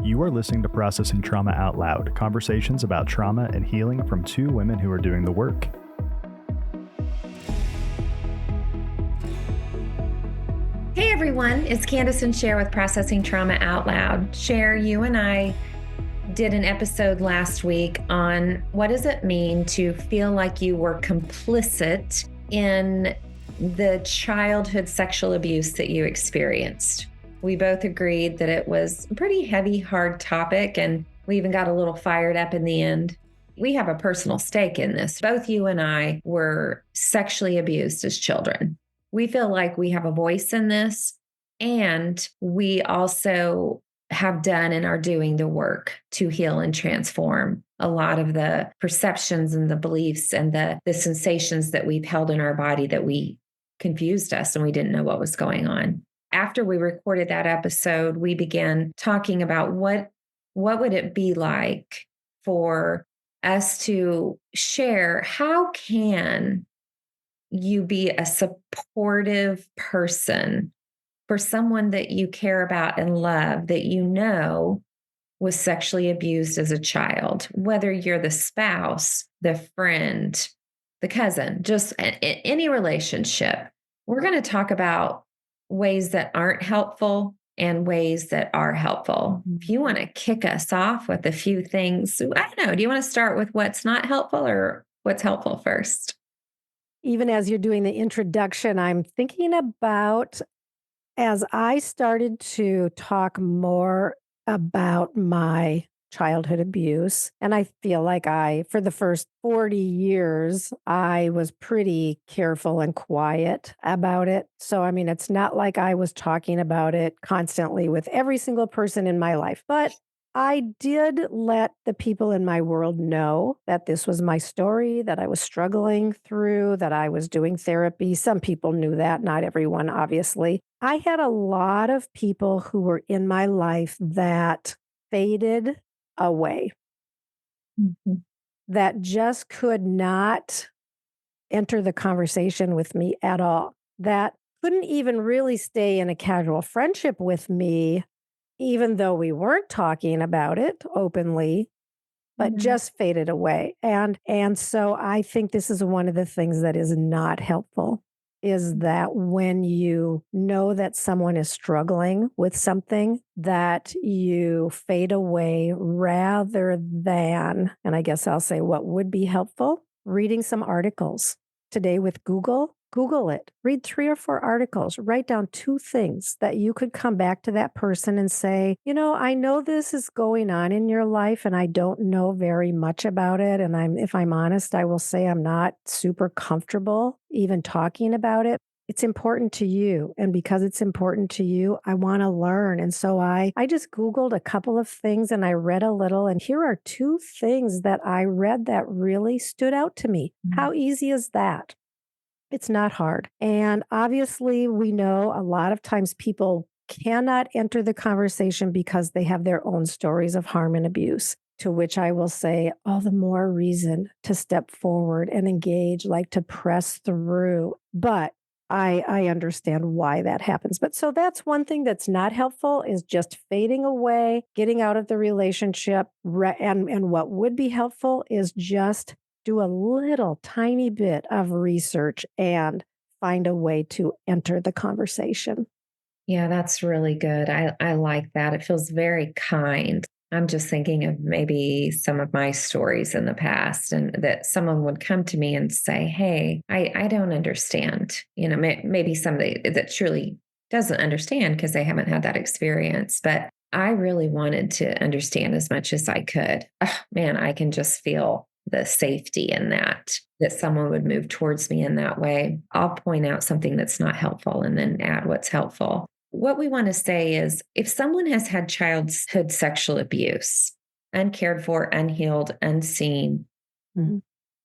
You are listening to Processing Trauma Out Loud, conversations about trauma and healing from two women who are doing the work. Hey everyone, it's Kandace and Sher with Processing Trauma Out Loud. Sher, you and I did an episode last week on what does it mean to feel like you were complicit in the childhood sexual abuse that you experienced. We both agreed that it was a pretty heavy, hard topic, and we even got a little fired up in the end. We have a personal stake in this. Both you and I were sexually abused as children. We feel like we have a voice in this, and we also have done and are doing the work to heal and transform a lot of the perceptions and the beliefs and the sensations that we've held in our body that we confused us and we didn't know what was going on. After we recorded that episode, we began talking about what would it be like for us to share, how can you be a supportive person for someone that you care about and love that you know was sexually abused as a child, whether you're the spouse, the friend, the cousin, just any relationship. We're going to talk about ways that aren't helpful and ways that are helpful. If you want to kick us off with a few things, I don't know, do you want to start with what's not helpful or what's helpful first? Even as you're doing the introduction, I'm thinking about as I started to talk more about my childhood abuse, and I feel like for the first 40 years, I was pretty careful and quiet about it. So, I mean, it's not like I was talking about it constantly with every single person in my life, but I did let the people in my world know that this was my story, that I was struggling through, that I was doing therapy. Some people knew that, not everyone, obviously. I had a lot of people who were in my life that faded away, that just could not enter the conversation with me at all, that couldn't even really stay in a casual friendship with me, even though we weren't talking about it openly, but just faded away. And so I think this is one of the things that is not helpful, is that when you know that someone is struggling with something, that you fade away rather than, and I guess I'll say what would be helpful, reading some articles. Today with Google it, read 3 or 4 articles, write down 2 things that you could come back to that person and say, I know this is going on in your life and I don't know very much about it. And if I'm honest, I will say I'm not super comfortable even talking about it. It's important to you. And because it's important to you, I want to learn. And so I just Googled a couple of things and I read a little. And here are 2 things that I read that really stood out to me. How easy is that? It's not hard. And obviously, we know a lot of times people cannot enter the conversation because they have their own stories of harm and abuse, to which I will say all the more reason to step forward and engage, like to press through. But I understand why that happens. But so that's one thing that's not helpful, is just fading away, getting out of the relationship. And what would be helpful is just do a little tiny bit of research and find a way to enter the conversation. Yeah, that's really good. I like that. It feels very kind. I'm just thinking of maybe some of my stories in the past, and that someone would come to me and say, hey, I don't understand. Maybe somebody that truly doesn't understand because they haven't had that experience. But I really wanted to understand as much as I could. Oh, man, I can just feel the safety in that someone would move towards me in that way. I'll point out something that's not helpful and then add what's helpful. What we want to say is, if someone has had childhood sexual abuse, uncared for, unhealed, unseen,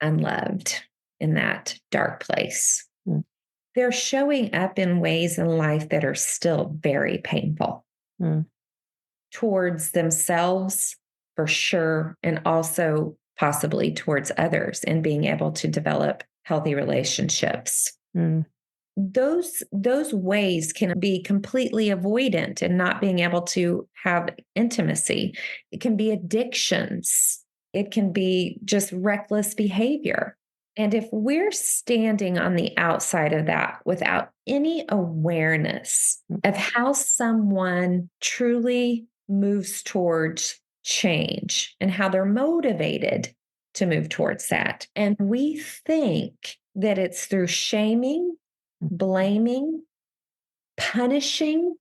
unloved, in that dark place, they're showing up in ways in life that are still very painful towards themselves, for sure, and also possibly towards others, and being able to develop healthy relationships. those ways can be completely avoidant and not being able to have intimacy. It can be addictions. It can be just reckless behavior. And if we're standing on the outside of that without any awareness of how someone truly moves towards change and how they're motivated to move towards that, and we think that it's through shaming, blaming, punishing,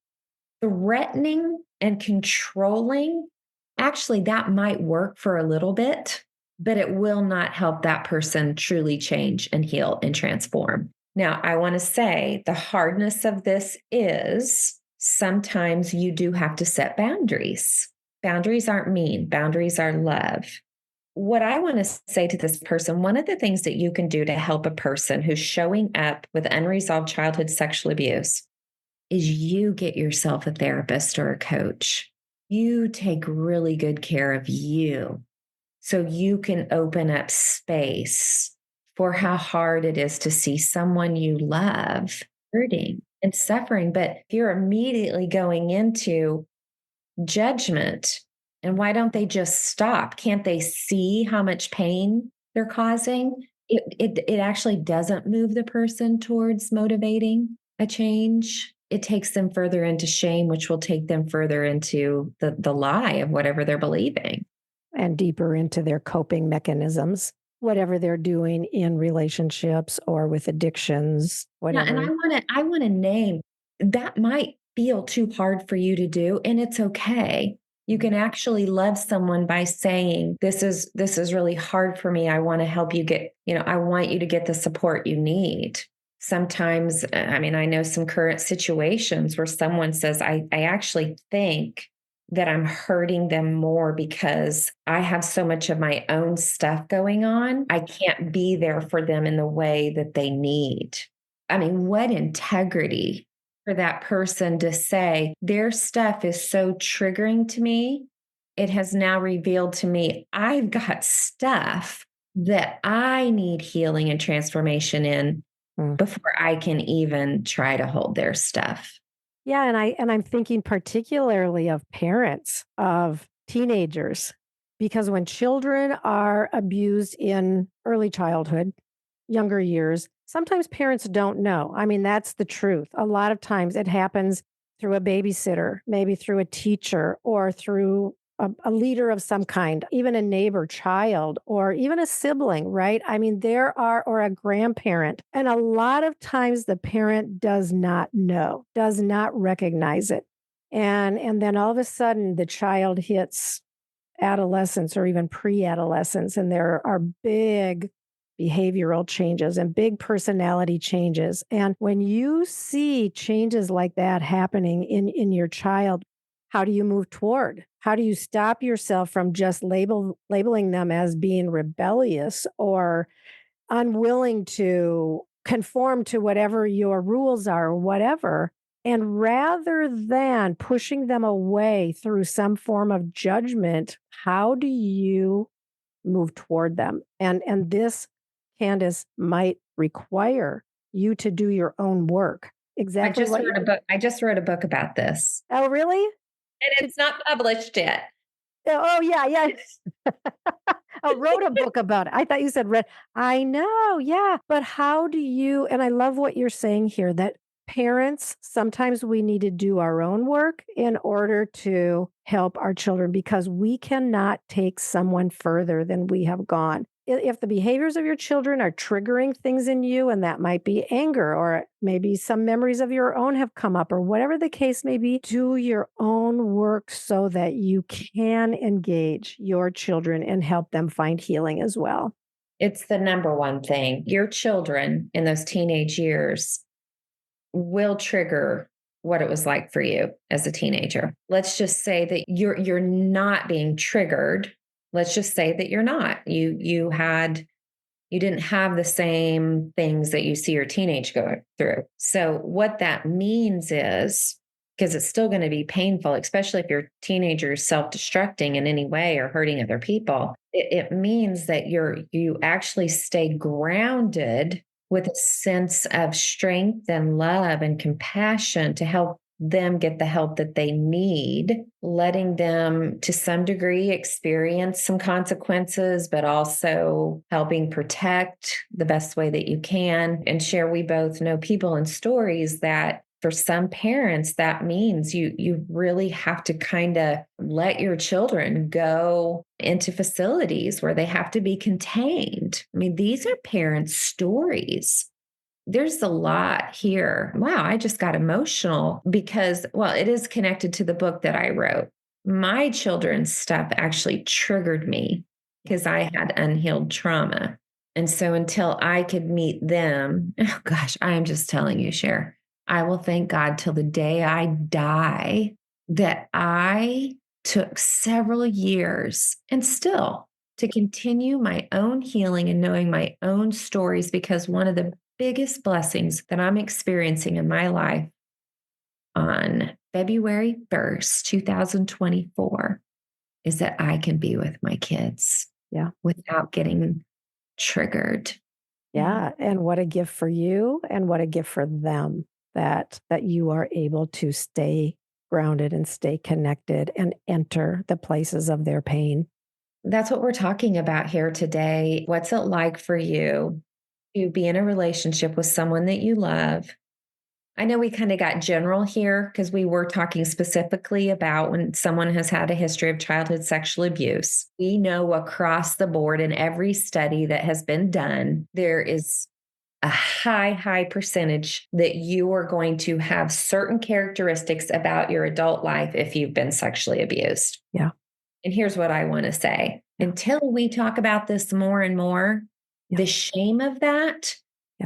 threatening, and controlling, actually, that might work for a little bit, but it will not help that person truly change and heal and transform. Now, I want to say the hardness of this is sometimes you do have to set boundaries. Boundaries aren't mean, boundaries are love. What I want to say to this person, one of the things that you can do to help a person who's showing up with unresolved childhood sexual abuse is you get yourself a therapist or a coach. You take really good care of you so you can open up space for how hard it is to see someone you love hurting and suffering. But if you're immediately going into judgment, and why don't they just stop? Can't they see how much pain they're causing? It actually doesn't move the person towards motivating a change. It takes them further into shame, which will take them further into the lie of whatever they're believing. And deeper into their coping mechanisms, whatever they're doing in relationships or with addictions, whatever. Yeah, and I want to name that might feel too hard for you to do, and it's okay. You can actually love someone by saying, this is really hard for me. I want to help you get, I want you to get the support you need. Sometimes, I mean, I know some current situations where someone says, I actually think that I'm hurting them more because I have so much of my own stuff going on. I can't be there for them in the way that they need. I mean, what integrity for that person to say their stuff is so triggering to me. It has now revealed to me I've got stuff that I need healing and transformation in before I can even try to hold their stuff. Yeah, and I'm thinking particularly of parents of teenagers, because when children are abused in early childhood, younger years, sometimes parents don't know. I mean, that's the truth. A lot of times it happens through a babysitter, maybe through a teacher or through a leader of some kind, even a neighbor child, or even a sibling, right? I mean, or a grandparent. And a lot of times the parent does not know, does not recognize it. And then all of a sudden the child hits adolescence or even pre-adolescence, and there are big behavioral changes and big personality changes. And when you see changes like that happening in your child, how do you move toward? How do you stop yourself from just labeling them as being rebellious or unwilling to conform to whatever your rules are or whatever? And rather than pushing them away through some form of judgment, how do you move toward them? And this, Kandace, might require you to do your own work. Exactly. I just wrote a book about this. Oh, really? And it's not published yet. Oh, yeah, yeah. I wrote a book about it. I thought you said read. I know, yeah. But how do you, and I love what you're saying here, that parents, sometimes we need to do our own work in order to help our children because we cannot take someone further than we have gone. If the behaviors of your children are triggering things in you, and that might be anger, or maybe some memories of your own have come up, or whatever the case may be, do your own work so that you can engage your children and help them find healing as well. It's the number one thing. Your children in those teenage years will trigger what it was like for you as a teenager. Let's just say that you're not being triggered. Let's just say that you're not. You didn't have the same things that you see your teenage go through. So what that means is, because it's still going to be painful, especially if your teenager is self-destructing in any way or hurting other people, it means that you actually stay grounded with a sense of strength and love and compassion to help them get the help that they need, letting them to some degree experience some consequences, but also helping protect the best way that you can. And Share, we both know people and stories that for some parents, that means you really have to kind of let your children go into facilities where they have to be contained. I mean, these are parents' stories. There's a lot here. Wow, I just got emotional because, well, it is connected to the book that I wrote. My children's stuff actually triggered me because I had unhealed trauma. And so until I could meet them, oh gosh, I am just telling you, Cher, I will thank God till the day I die that I took several years and still to continue my own healing and knowing my own stories, because one of the biggest blessings that I'm experiencing in my life on February 1st, 2024, is that I can be with my kids. Yeah. Without getting triggered. Yeah. And what a gift for you and what a gift for them that you are able to stay grounded and stay connected and enter the places of their pain. That's what we're talking about here today. What's it like for you to be in a relationship with someone that you love? I know we kind of got general here because we were talking specifically about when someone has had a history of childhood sexual abuse. We know across the board in every study that has been done, there is a high percentage that you are going to have certain characteristics about your adult life if you've been sexually abused. Yeah. And here's what I want to say. Yeah. Until we talk about this more and more, the shame of that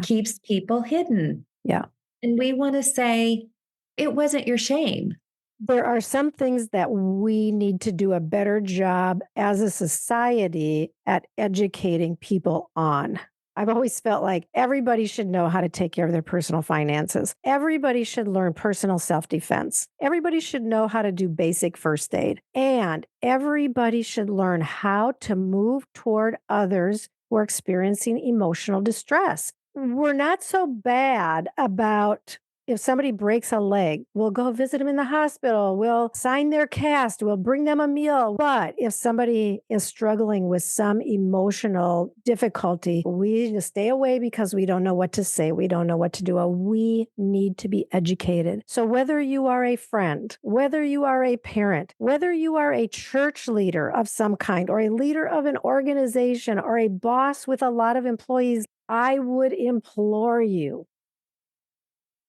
keeps people hidden. Yeah. And we want to say, it wasn't your shame. There are some things that we need to do a better job as a society at educating people on. I've always felt like everybody should know how to take care of their personal finances. Everybody should learn personal self-defense. Everybody should know how to do basic first aid. And everybody should learn how to move toward others who are experiencing emotional distress. We're not so bad about if somebody breaks a leg, we'll go visit them in the hospital. We'll sign their cast. We'll bring them a meal. But if somebody is struggling with some emotional difficulty, we need to stay away because we don't know what to say. We don't know what to do. We need to be educated. So whether you are a friend, whether you are a parent, whether you are a church leader of some kind, or a leader of an organization, or a boss with a lot of employees, I would implore you,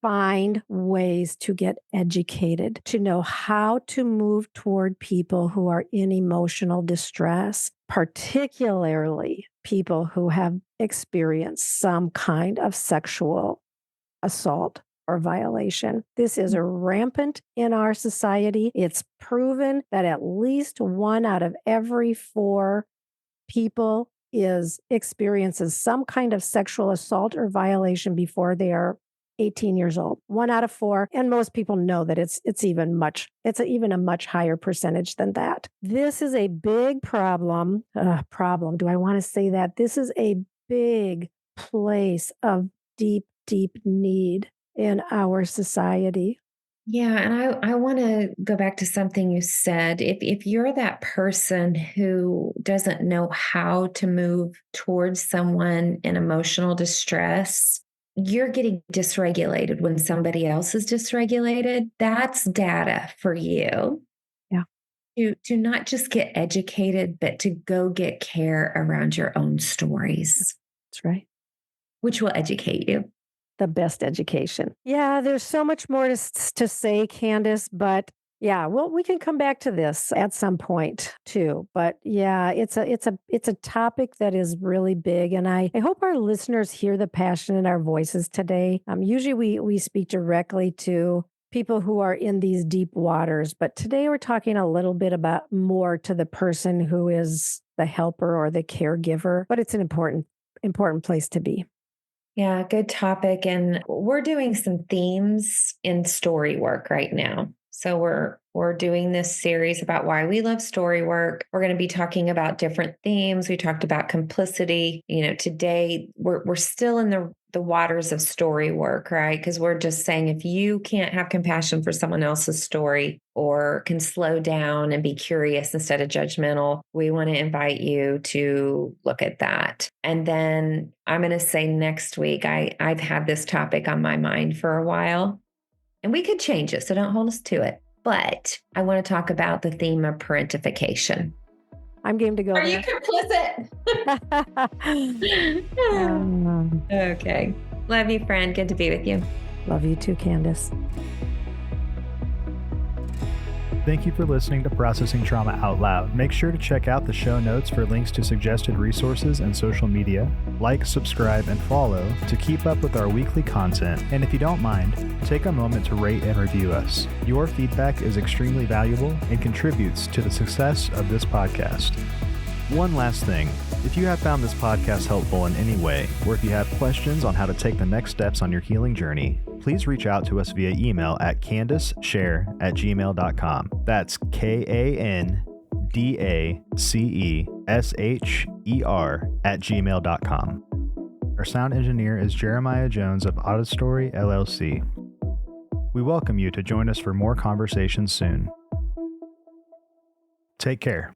find ways to get educated, to know how to move toward people who are in emotional distress, particularly people who have experienced some kind of sexual assault or violation. This is rampant in our society. It's proven that at least 1 out of every 4 people experiences some kind of sexual assault or violation before they are 18 years old. 1 out of 4, and most people know that it's even a much higher percentage than that. This is a big problem. Do I want to say that? This is a big place of deep need in our society. Yeah, and I want to go back to something you said. If you're that person who doesn't know how to move towards someone in emotional distress, you're getting dysregulated when somebody else is dysregulated. That's data for you. Yeah. To not just get educated, but to go get care around your own stories. That's right. Which will educate you. The best education. Yeah, there's so much more to say, Kandace, but yeah, well, we can come back to this at some point too. But yeah, it's a topic that is really big, and I hope our listeners hear the passion in our voices today. Usually we speak directly to people who are in these deep waters, but today we're talking a little bit about more to the person who is the helper or the caregiver. But it's an important place to be. Yeah, good topic. And we're doing some themes in story work right now. So we're doing this series about why we love story work. We're going to be talking about different themes. We talked about complicity. Today we're still in the waters of story work, right? Because we're just saying if you can't have compassion for someone else's story or can slow down and be curious instead of judgmental, we want to invite you to look at that. And then I'm going to say next week, I've had this topic on my mind for a while. And we could change it, so don't hold us to it. But I want to talk about the theme of parentification. I'm game to go Are there. you complicit? Okay. Love you, friend. Good to be with you. Love you too, Kandace. Thank you for listening to Processing Trauma Out Loud. Make sure to check out the show notes for links to suggested resources and social media. Like, subscribe, and follow to keep up with our weekly content. And if you don't mind, take a moment to rate and review us. Your feedback is extremely valuable and contributes to the success of this podcast. One last thing. If you have found this podcast helpful in any way, or if you have questions on how to take the next steps on your healing journey, please reach out to us via email at KandaceSher@gmail.com. That's KandaceSher@gmail.com. Our sound engineer is Jeremiah Jones of Auditory LLC. We welcome you to join us for more conversations soon. Take care.